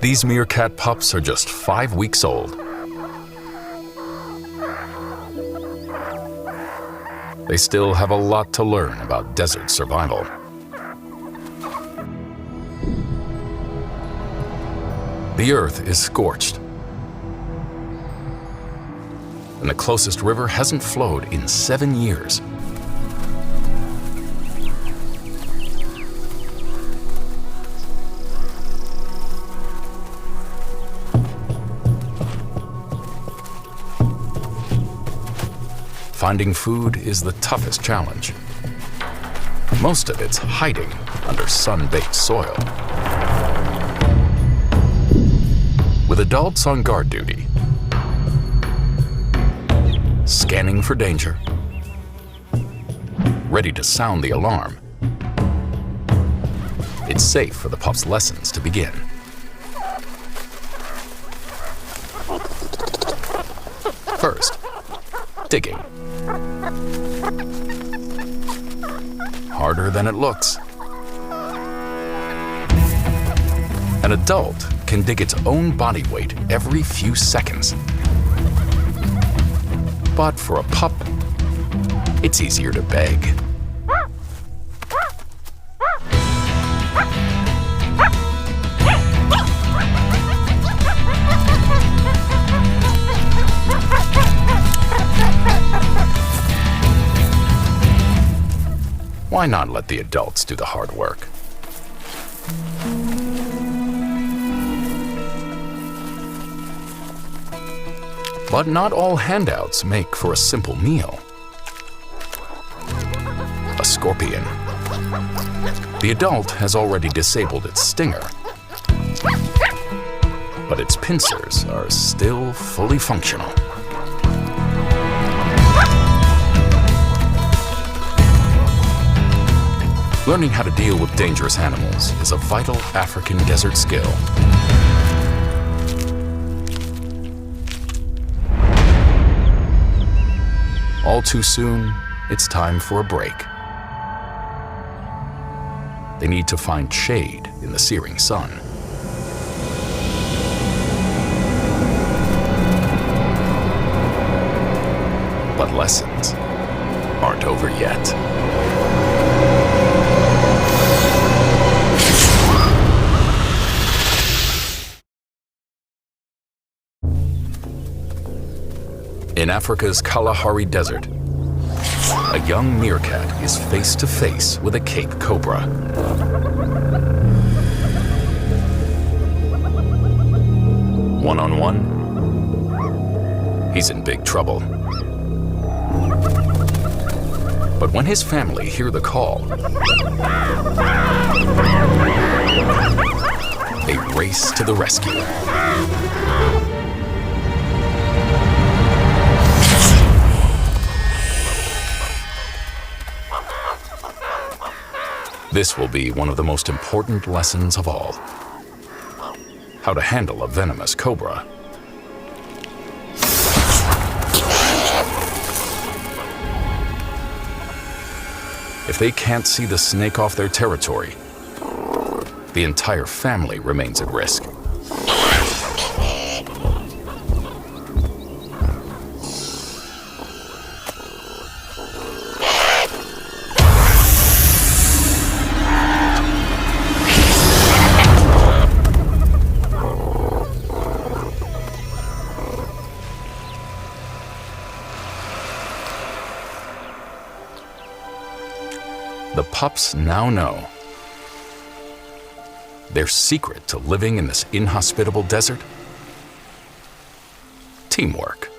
These meerkat pups are just 5 weeks old. They still have a lot to learn about desert survival. The earth is scorched, and the closest river hasn't flowed in 7 years. Finding food is the toughest challenge. Most of it's hiding under sun-baked soil. With adults on guard duty, scanning for danger, ready to sound the alarm, it's safe for the pups' lessons to begin. First, digging. Harder than it looks. An adult can dig its own body weight every few seconds. But for a pup, it's easier to beg. Why not let the adults do the hard work? But not all handouts make for a simple meal. A scorpion. The adult has already disabled its stinger, but its pincers are still fully functional. Learning how to deal with dangerous animals is a vital African desert skill. All too soon, it's time for a break. They need to find shade in the searing sun. But lessons aren't over yet. In Africa's Kalahari Desert, a young meerkat is face to face with a Cape cobra. One-on-one, he's in big trouble. But when his family hear the call, they race to the rescue. This will be one of the most important lessons of all: how to handle a venomous cobra. If they can't see the snake off their territory, the entire family remains at risk. The pups now know their secret to living in this inhospitable desert: teamwork.